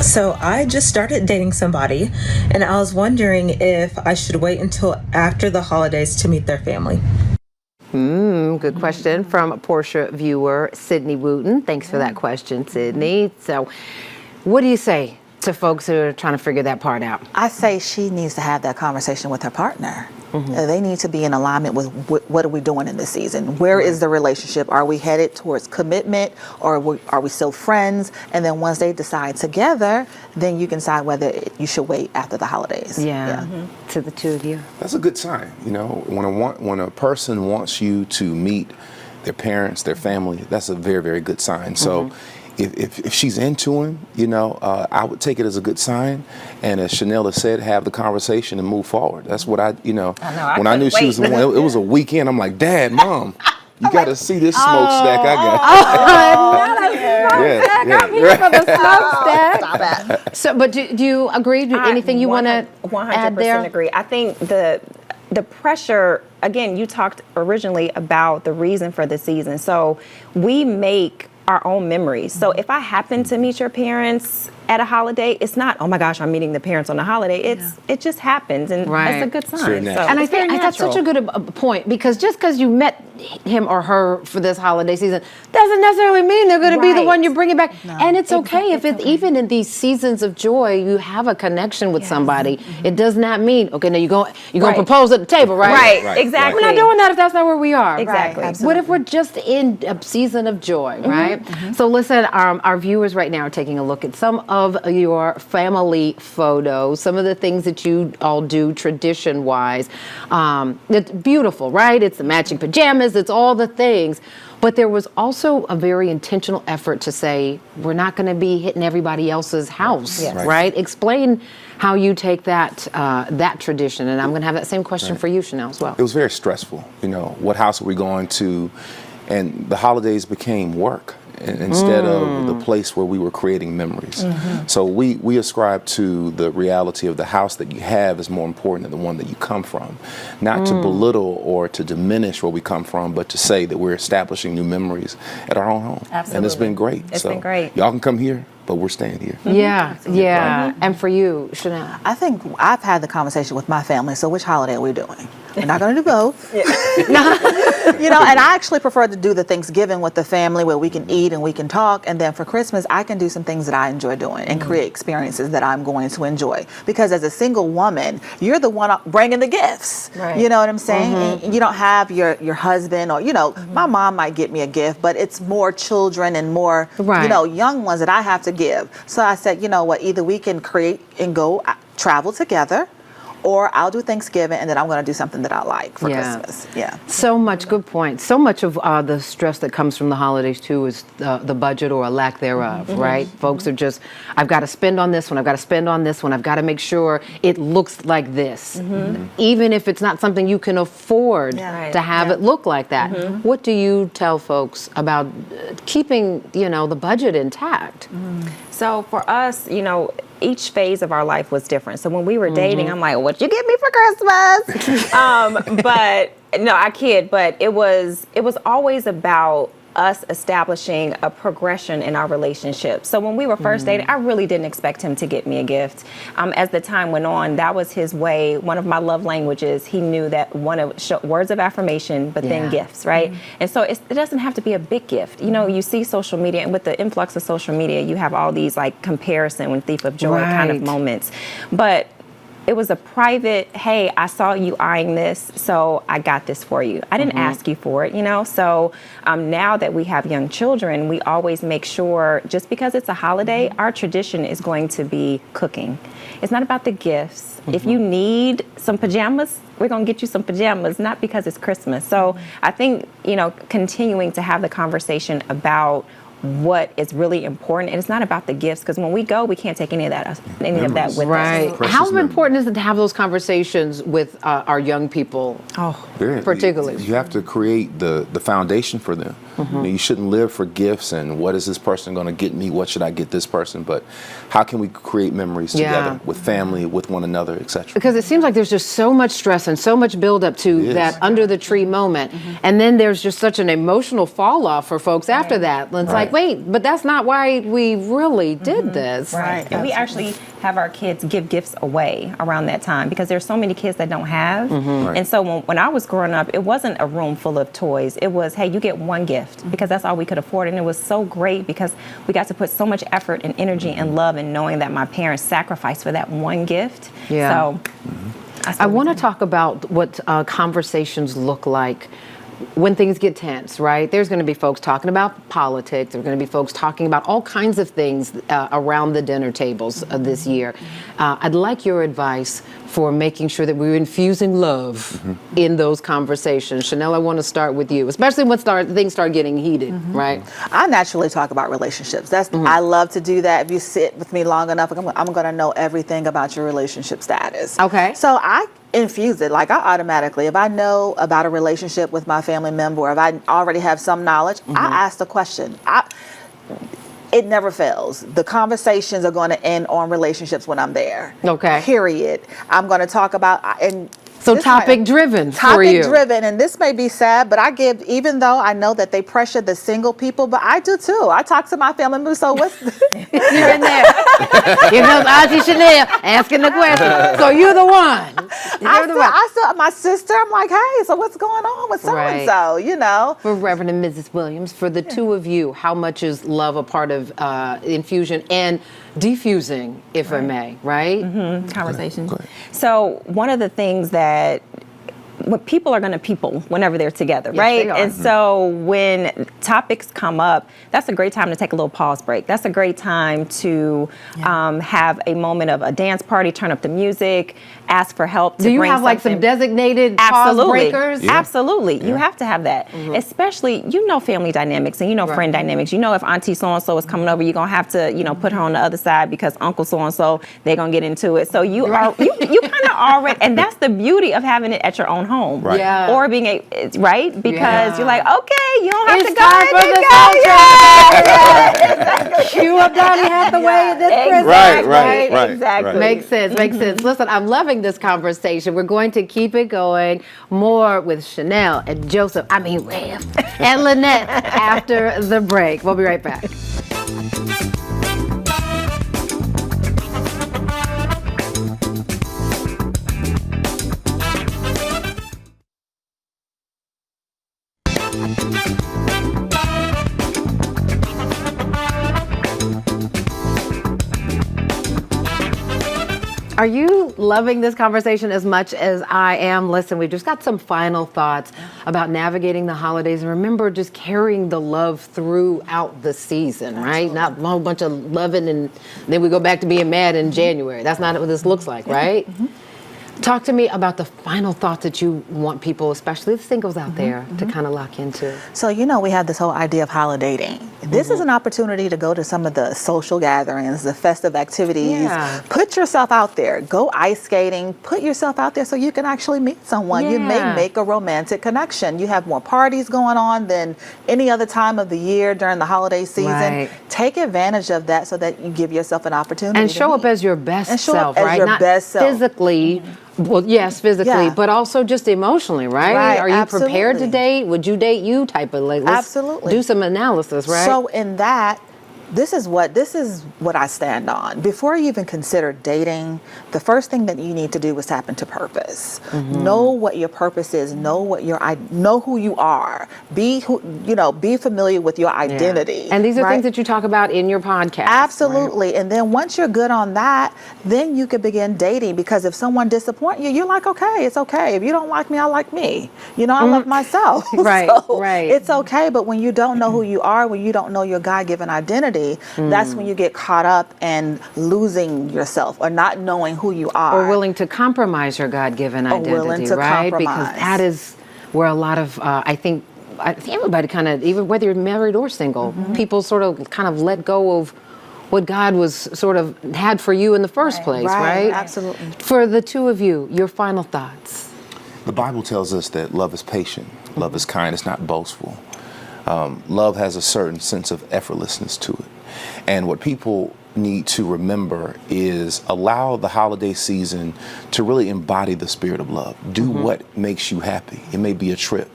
So I just started dating somebody, and I was wondering if I should wait until after the holidays to meet their family. Good question from Portia viewer Sydney Wooten. Thanks for that question, Sydney. So, what do you say to folks who are trying to figure that part out? I say she needs to have that conversation with her partner. They need to be in alignment with what are we doing in this season? Where is the relationship? Are we headed towards commitment, or are we still friends? And then once they decide together, then you can decide whether you should wait after the holidays. Yeah. To the two of you. That's a good sign. You know, when a person wants you to meet their parents, their family, that's a very, very good sign. So if she's into him, you know, I would take it as a good sign. And as Chanel has said, have the conversation and move forward. That's what I when I knew she was the one, it was a weekend. I'm like, Dad, Mom, you got to see this smokestack I got. I'm here for the smokestack. Stop it. So, but do you agree? Anything you want to add there? 100% agree. I think the pressure, again, you talked originally about the reason for the season. So we make our own memories. So if I happen to meet your parents at a holiday, it's not, oh my gosh, I'm meeting the parents on a holiday. It just happens, and that's a good sign. So and I think that's such a good point, because just because you met him or her for this holiday season doesn't necessarily mean they're going to be the one you're bringing back. No. And it's okay if it's even in these seasons of joy, you have a connection with somebody. It does not mean, okay, now you're going to propose at the table, right? Right, exactly. We're not doing that if that's not where we are. Exactly. Right. What if we're just in a season of joy, right? So listen, our viewers right now are taking a look at some of your family photos, some of the things that you all do tradition-wise. It's beautiful, right? It's the matching pajamas, it's all the things. But there was also a very intentional effort to say, we're not going to be hitting everybody else's house, right? Explain how you take that that tradition. And I'm going to have that same question for you, Chanel, as well. It was very stressful. You know, what house are we going to? And the holidays became work instead of the place where we were creating memories. So we ascribe to the reality of the house that you have is more important than the one that you come from. Not to belittle or to diminish where we come from, but to say that we're establishing new memories at our own home. Absolutely. And it's been great. It's been great. Y'all can come here, but we're staying here. Yeah. And for you, Chanel? I think I've had the conversation with my family, so which holiday are we doing? We're not going to do both. You know, and I actually prefer to do the Thanksgiving with the family where we can eat and we can talk. And then for Christmas, I can do some things that I enjoy doing and create experiences that I'm going to enjoy. Because as a single woman, you're the one bringing the gifts. Right. You know what I'm saying? And you don't have your husband or, you know, my mom might get me a gift, but it's more children and more, you know, young ones that I have to give. So I said, you know what, either we can create and go travel together, or I'll do Thanksgiving, and then I'm going to do something that I like for Christmas. So much, good point. So much of the stress that comes from the holidays, too, is the budget or a lack thereof, right? Folks are just, I've got to spend on this one, I've got to spend on this one, I've got to make sure it looks like this. Even if it's not something you can afford to have it look like that. What do you tell folks about keeping, you know, the budget intact? So for us, you know, each phase of our life was different. So when we were dating, I'm like, what you get me for Christmas? But no, I kid. But it was always about us establishing a progression in our relationship. So when we were first dating, I really didn't expect him to get me a gift. As the time went on, that was his way. One of my love languages, he knew that one of words of affirmation, but then gifts, right? And so it doesn't have to be a big gift. You know, you see social media, and with the influx of social media, you have all these like comparison and thief of joy kind of moments. But it was a private, hey, I saw you eyeing this, so I got this for you. I didn't ask you for it, you know? So now that we have young children, we always make sure, just because it's a holiday, our tradition is going to be cooking. It's not about the gifts. If you need some pajamas, we're going to get you some pajamas, not because it's Christmas. So I think, you know, continuing to have the conversation about what is really important, and it's not about the gifts, because when we go, we can't take any of that with us. How important is it to have those conversations with our young people? Particularly, you have to create the foundation for them. You know, you shouldn't live for gifts and what is this person going to get me? What should I get this person? But how can we create memories together with family, with one another, etc.? Because it seems like there's just so much stress and so much buildup to that under the tree moment. And then there's just such an emotional fall off for folks after that. And it's like, wait, but that's not why we really did this. Right. And we actually have our kids give gifts away around that time because there's so many kids that don't have. And so when I was growing up, it wasn't a room full of toys. It was, hey, you get one gift because that's all we could afford. And it was so great because we got to put so much effort and energy and love in knowing that my parents sacrificed for that one gift. So I want to talk about what conversations look like when things get tense, right? There's going to be folks talking about politics. There's going to be folks talking about all kinds of things around the dinner tables this year. I'd like your advice for making sure that we're infusing love in those conversations. Chanel, I want to start with you, especially when things start getting heated, right? I naturally talk about relationships. I love to do that. If you sit with me long enough, I'm going to know everything about your relationship status. Okay. So I infuse it. Like I automatically, if I know about a relationship with my family member, or if I already have some knowledge, I ask the question. It never fails. The conversations are going to end on relationships when I'm there. Okay. Period. I'm going to talk about So topic driven for you. Topic driven, and this may be sad, but I give, even though I know that they pressure the single people, but I do too. I talk to my family members, so what's You're in there. You know, Auntie Chanel asking the question. So you're the one. I saw my sister, I'm like, hey, so what's going on with so-and-so, you know? For Reverend and Mrs. Williams, for the two of you, how much is love a part of infusion and diffusing, if I may, right? Conversation. So one of the things that when people are going to people whenever they're together, right? And so when topics come up, that's a great time to take a little pause break. That's a great time to have a moment of a dance party, turn up the music, ask for help. Do you have like some designated pause breakers? Absolutely. You have to have that. Especially, you know, family dynamics and you know friend dynamics. You know, if Auntie so-and-so is coming over, you're going to have to, you know, put her on the other side because Uncle so-and-so, they're going to get into it. So you are, you kind of already, and that's the beauty of having it at your own home. Right. Yeah. Or being because you're like, okay, you don't have It's to go time ahead for and the go. Cue up Donnie Hathaway this Christmas. Right. Exactly. Makes sense. Listen, I'm loving this conversation. We're going to keep it going. More with Chanel and Joseph, Rev, and Lynette after the break. We'll be right back. Are you loving this conversation as much as I am? Listen, we've just got some final thoughts about navigating the holidays. And remember, just carrying the love throughout the season, right? Not a whole bunch of loving and then we go back to being mad in January. That's not what this looks like, right? Talk to me about the final thoughts that you want people, especially the singles out there, to kind of lock into. So, you know, we have this whole idea of holi-dating. This is an opportunity to go to some of the social gatherings, the festive activities. Yeah. Put yourself out there. Go ice skating. Put yourself out there so you can actually meet someone. You may make a romantic connection. You have more parties going on than any other time of the year during the holiday season. Right. Take advantage of that so that you give yourself an opportunity And to show up meet. as your best And show self, up as right? your Not best self. physically. Well, yes, physically, Yeah. but also just emotionally, right? Right, Are you prepared to absolutely. date? Would you date you? Type of like, let's Absolutely. do some analysis, right? So in that, this is what I stand on. Before you even consider dating, the first thing that you need to do is tap into purpose. Know what your purpose is. Know who you are. Be familiar with your identity. And these are right? things that you talk about in your podcast. Absolutely. Right? And then once you're good on that, then you can begin dating, because if someone disappoints you, you're like, okay, it's okay. If you don't like me, I like me. You know, I love myself. Right, So right. It's okay. But when you don't know who you are, when you don't know your God-given identity, that's when you get caught up in losing yourself or not knowing who you are. Or willing to compromise your God-given identity, right? Because that is where a lot of, I think everybody kind of, even whether you're married or single, people sort of kind of let go of what God was sort of had for you in the first place, right? Absolutely. For the two of you, your final thoughts. The Bible tells us that love is patient, love is kind, it's not boastful. Love has a certain sense of effortlessness to it. And what people need to remember is allow the holiday season to really embody the spirit of love. Do what makes you happy. It may be a trip.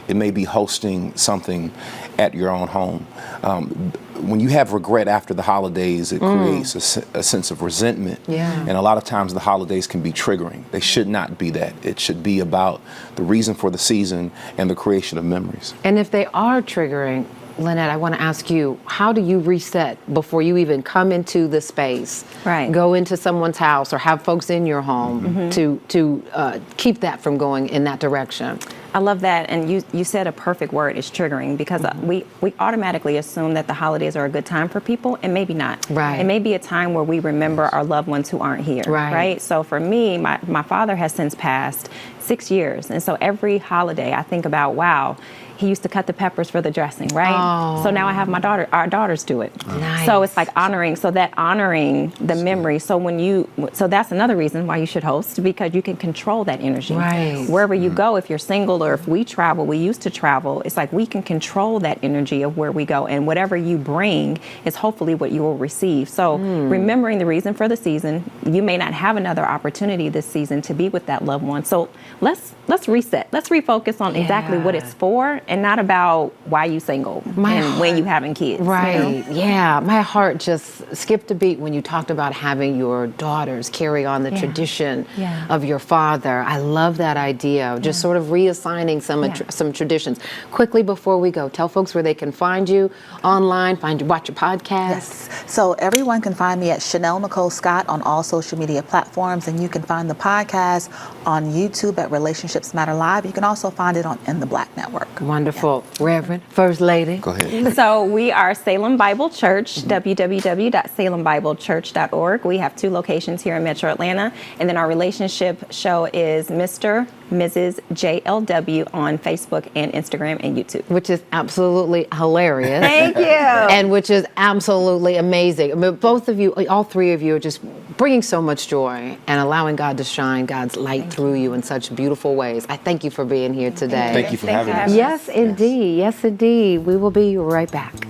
It may be hosting something at your own home. When you have regret after the holidays, it creates a sense of resentment. Yeah. And a lot of times the holidays can be triggering. They should not be that. It should be about the reason for the season and the creation of memories. And if they are triggering, Lynette, I want to ask you, how do you reset before you even come into the space? Right. Go into someone's house or have folks in your home to keep that from going in that direction? I love that, and you said a perfect word, is triggering, because we automatically assume that the holidays are a good time for people, and maybe not. Right. It may be a time where we remember our loved ones who aren't here. Right. So for me, my father has since passed 6 years, and so every holiday I think about, wow, he used to cut the peppers for the dressing, right? Oh. So now I have our daughters do it. Nice. So it's like honoring the memory. So that's another reason why you should host, because you can control that energy. Right. Wherever you go, if you're single or if we travel, we used to travel, it's like we can control that energy of where we go, and whatever you bring is hopefully what you will receive. So remembering the reason for the season, you may not have another opportunity this season to be with that loved one. So let's reset. Let's refocus on exactly what it's for, and not about why you single and when you having kids. Right. Yeah. My heart just skipped a beat when you talked about having your daughters carry on the tradition of your father. I love that idea of just sort of reassigning some traditions. Quickly before we go, tell folks where they can find you online, watch your podcast. Yes. So everyone can find me at Chanel Nicole Scott on all social media platforms, and you can find the podcast on YouTube at Relationships Matter Live. You can also find it on In the Black Network. Wonderful. Reverend, First Lady. Go ahead. So we are Salem Bible Church, www.salembiblechurch.org. We have 2 locations here in Metro Atlanta. And then our relationship show is Mr. Mrs. JLW on Facebook and Instagram and YouTube. Which is absolutely hilarious. Thank you. And which is absolutely amazing. I mean, both of you, all 3 of you are just bringing so much joy and allowing God to shine God's light through you in such beautiful ways. I thank you for being here today. Thank you for having us. Yes, indeed. Yes, indeed. We will be right back.